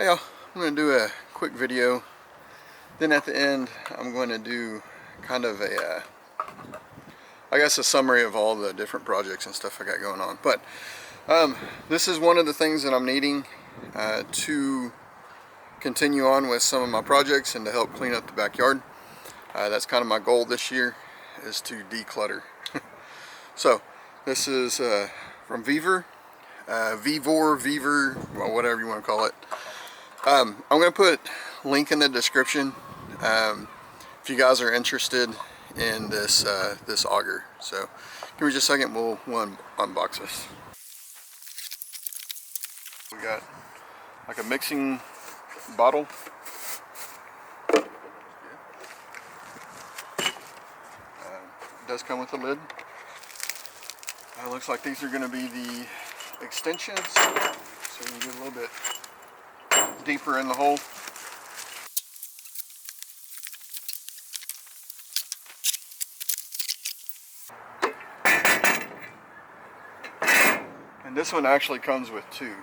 Hey y'all, I'm going to do a quick video. Then at the end, I'm going to do kind of a, I guess a summary of all the different projects and stuff I got going on. But this is one of the things that I'm needing to continue on with some of my projects and to help clean up the backyard. That's kind of my goal this year, is to declutter. So this is from Vevor, well, whatever you want to call it. I'm going to put a link in the description if you guys are interested in this this auger. So give me just a second, we'll unbox this. We got like a mixing bottle. It does come with a lid. Looks like these are going to be the extensions, so you can get a little bit deeper in the hole. And this one actually comes with two.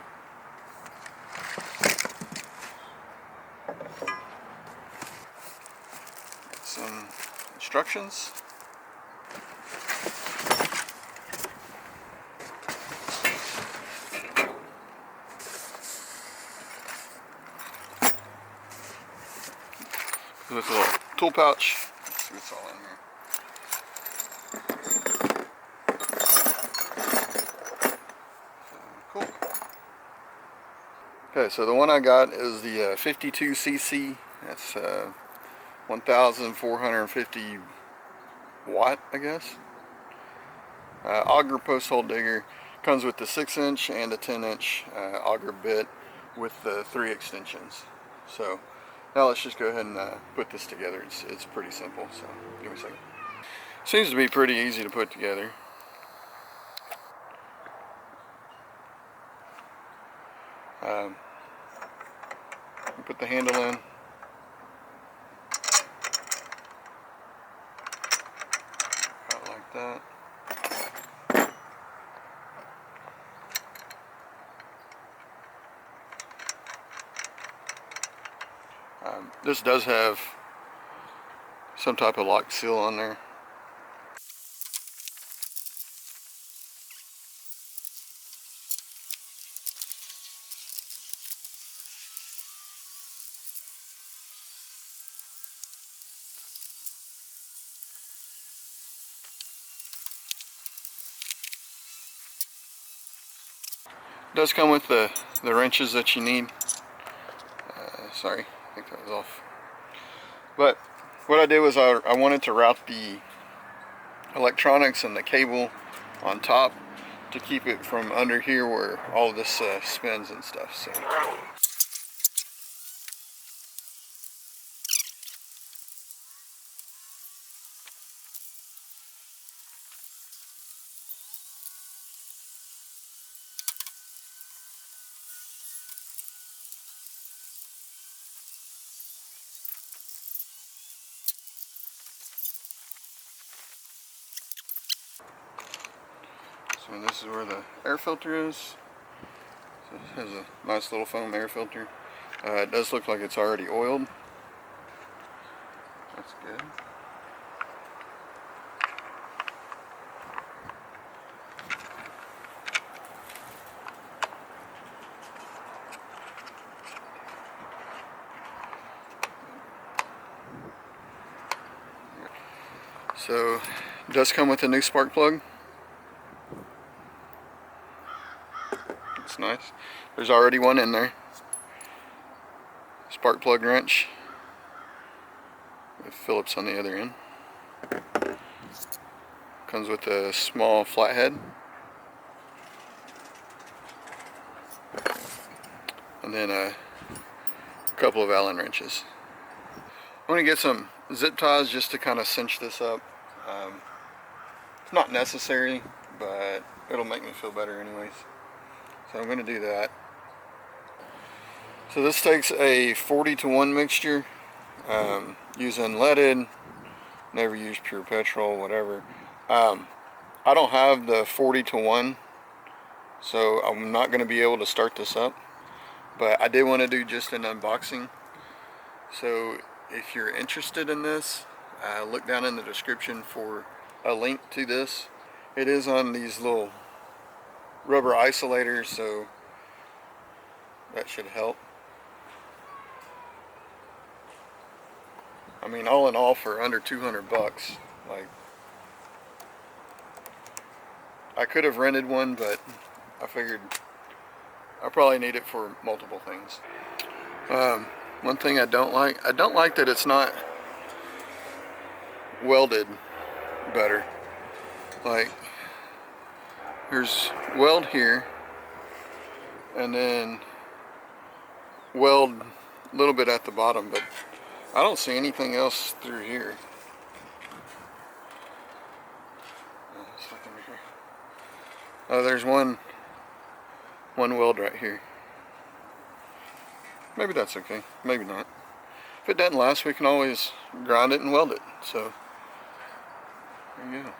Some instructions. With a little tool pouch. Let's see what's all in here. Cool. Okay, so the one I got is the 52cc. That's 1,450 watt, I guess. Auger post hole digger. Comes with the 6-inch and a 10-inch auger bit with the 3 extensions. So now let's just go ahead and put this together. It's pretty simple, so give me a second. Seems to be pretty easy to put together. Put the handle in. About like that. This does have some type of lock seal on there. It does come with the wrenches that you need. Sorry, I think that was off. But what I did was I wanted to route the electronics and the cable on top to keep it from under here where all of this spins and stuff. So. So this is where the air filter is. So it has a nice little foam air filter. It does look like it's already oiled. That's good. So it does come with a new spark plug. It's nice. There's already one in there. Spark plug wrench with Phillips on the other end. Comes with a small flathead. And then a couple of Allen wrenches. I'm going to get some zip ties just to kind of cinch this up. It's not necessary, but it'll make me feel better anyways. So I'm going to do that. So this takes a 40-to-1 mixture, using leaded, never use pure petrol, whatever. I don't have the 40-to-1, so I'm not going to be able to start this up. but I did want to do just an unboxing. So if you're interested in this, look down in the description for a link to this. It is on these little rubber isolators, so that should help. I mean, all in all, for under 200 bucks, like, I could have rented one, but I figured I probably need it for multiple things. One thing I don't like that it's not welded better. Like, there's weld here, and then weld a little bit at the bottom, but I don't see anything else through here. Oh, there's one weld right here. Maybe that's okay, maybe not. If it doesn't last, we can always grind it and weld it. So there you go.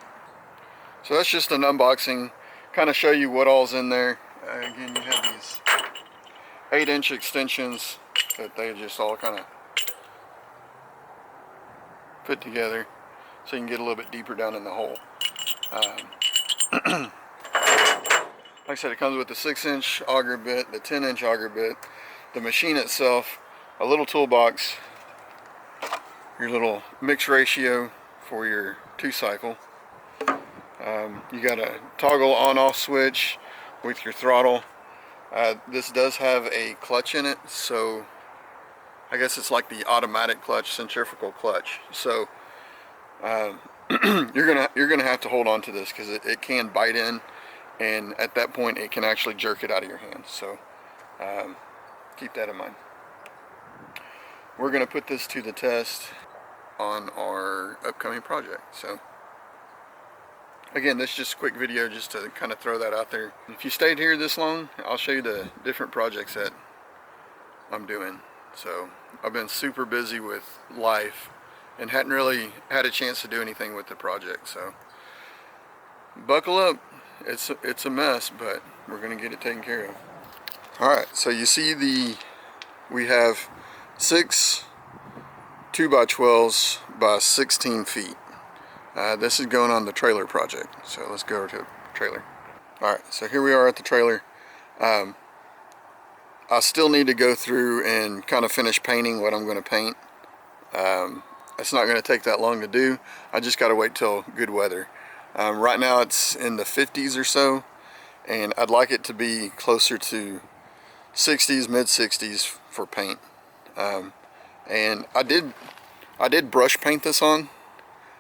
So that's just an unboxing, kind of show you what all's in there. Again, you have these 8-inch extensions that they just all kind of put together so you can get a little bit deeper down in the hole. Like I said, it comes with the 6-inch auger bit, the 10-inch auger bit, the machine itself, a little toolbox, your little mix ratio for your 2-cycle. You got a toggle on-off switch with your throttle. This does have a clutch in it, so I guess it's like the automatic clutch, centrifugal clutch. So you're gonna have to hold on to this because it can bite in, and at that point it can actually jerk it out of your hands. So keep that in mind. We're gonna put this to the test on our upcoming project. So again, this is just a quick video just to kind of throw that out there. If you stayed here this long, I'll show you the different projects that I'm doing. So I've been super busy with life and hadn't really had a chance to do anything with the project. So buckle up. It's a mess, but we're gonna get it taken care of. All right, so you see we have 6 2x12s by 16 feet. This is going on the trailer project. So let's go to the trailer. All right, so here we are at the trailer. I still need to go through and kind of finish painting what I'm going to paint. It's not going to take that long to do. I just got to wait till good weather. Right now it's in the 50s or so, and I'd like it to be closer to 60s, mid 60s for paint. And I did brush paint this on,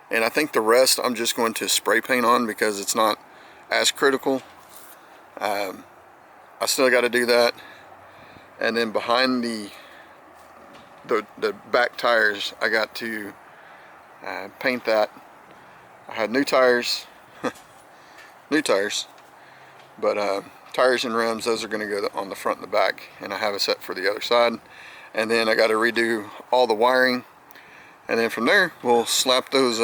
and I think the rest I'm just going to spray paint on because it's not as critical. I still got to do that. And then behind the back tires, I got to paint that. I had new tires, new tires, but tires and rims, those are going to go on the front and the back, and I have a set for the other side. And then I got to redo all the wiring, and then from there we'll slap those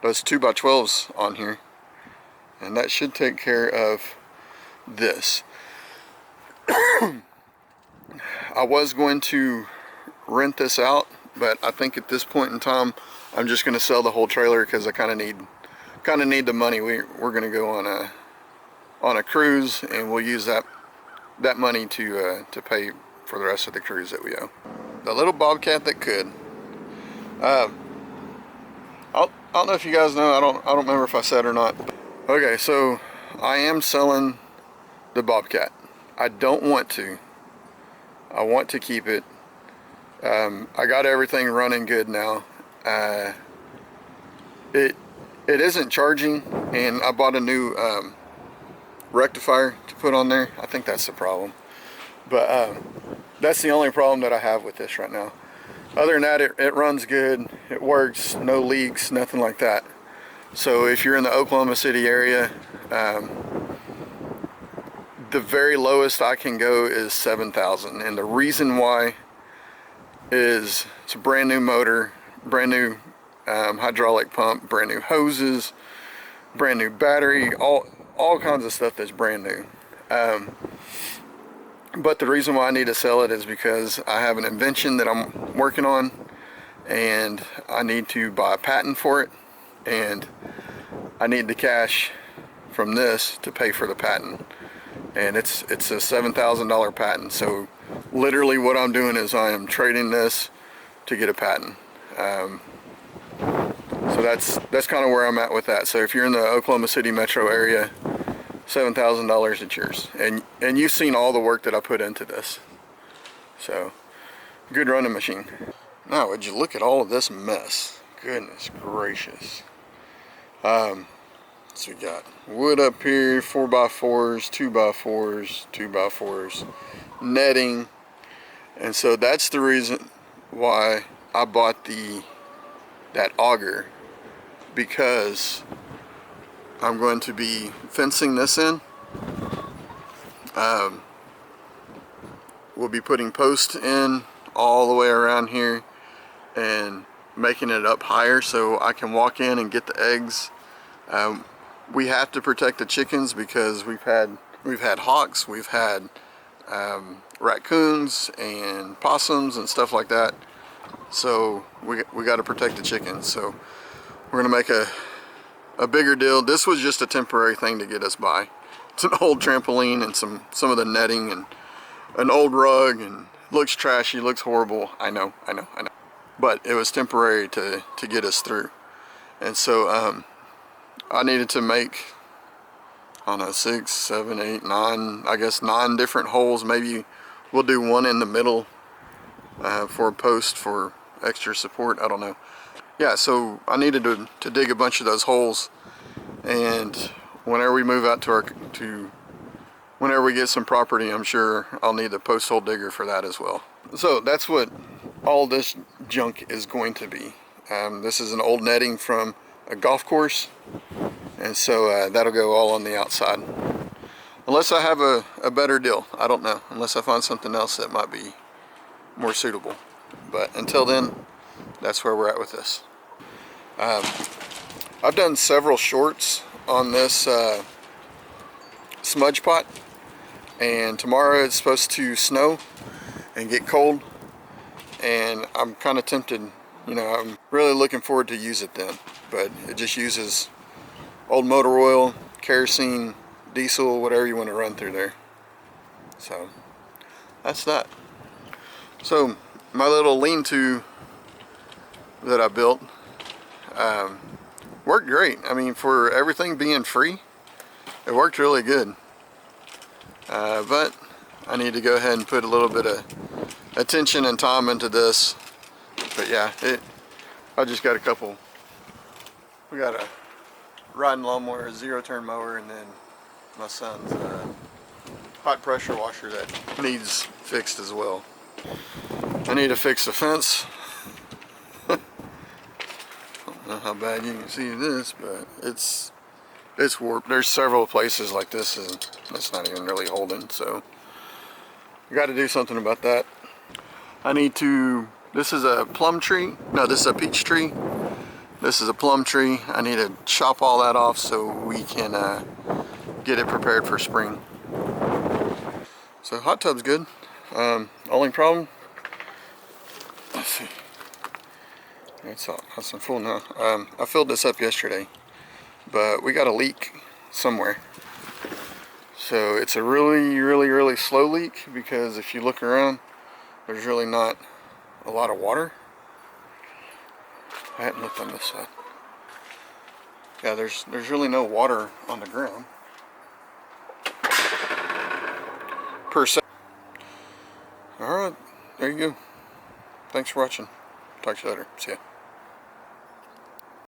2x12s on here, and that should take care of this. I was going to rent this out, but I think at this point in time I'm just going to sell the whole trailer because I kind of need the money. We're going to go on a cruise, and we'll use that money to pay for the rest of the cruise that we owe. The little Bobcat that could. I don't know if you guys know. I don't remember if I said or not. Okay, so I am selling the Bobcat. I don't want to. I want to keep it. I got everything running good now. It isn't charging, and I bought a new rectifier to put on there. I think that's the problem, but that's the only problem that I have with this right now. Other than that, it runs good, it works, no leaks, nothing like that. So if you're in the Oklahoma City area, the very lowest I can go is 7,000, and the reason why is it's a brand new motor, brand new hydraulic pump, brand new hoses, brand new battery, all kinds of stuff that's brand new. But the reason why I need to sell it is because I have an invention that I'm working on, and I need to buy a patent for it, and I need the cash from this to pay for the patent. And it's a $7,000 patent. So literally what I'm doing is I am trading this to get a patent. So that's kind of where I'm at with that. So if you're in the Oklahoma City metro area, $7,000, it's yours. And you've seen all the work that I put into this. So, good running machine. Now, would you look at all of this mess? Goodness gracious. So we got wood up here, 4x4s, 2x4s, 2x4s, netting. And so that's the reason why I bought that auger, because I'm going to be fencing this in. We'll be putting posts in all the way around here and making it up higher so I can walk in and get the eggs. We have to protect the chickens because we've had hawks, we've had raccoons and possums and stuff like that. So we got to protect the chickens. So we're gonna make a bigger deal. This was just a temporary thing to get us by. It's an old trampoline and some of the netting and an old rug, and looks trashy, looks horrible. I know. But it was temporary to get us through. And so I needed to make, I don't know, 6, 7, 8, 9, I guess 9 different holes. Maybe we'll do one in the middle for a post for extra support. I don't know. Yeah, so I needed to dig a bunch of those holes, and whenever we move out whenever we get some property, I'm sure I'll need the post hole digger for that as well. So that's what all this junk is going to be. This is an old netting from a golf course, and so that'll go all on the outside. Unless I have a better deal, I don't know. Unless I find something else that might be more suitable. But until then, that's where we're at with this. I've done several shorts on this smudge pot, and tomorrow it's supposed to snow and get cold, and I'm kind of tempted, I'm really looking forward to use it then, but it just uses old motor oil, kerosene, diesel, whatever you want to run through there. So that's that. So my little lean-to that I built worked great. I mean, for everything being free, it worked really good. But I need to go ahead and put a little bit of attention and time into this. But yeah, I just got we got a riding lawnmower, a 0-turn mower, and then my son's hot pressure washer that needs fixed as well. I need to fix the fence. I don't know how bad you can see this, but it's warped. There's several places like this and it's not even really holding, so I got to do something about that. This is a plum tree. No, this is a peach tree. This is a plum tree. I need to chop all that off so we can get it prepared for spring. So hot tub's good. Only problem, let's see. It's nice and full now. I filled this up yesterday, but we got a leak somewhere. So it's a really slow leak, because if you look around, there's really not a lot of water. I hadn't looked on this side. Yeah, there's really no water on the ground per se. Alright, there you go. Thanks for watching. Talk to you later. See ya.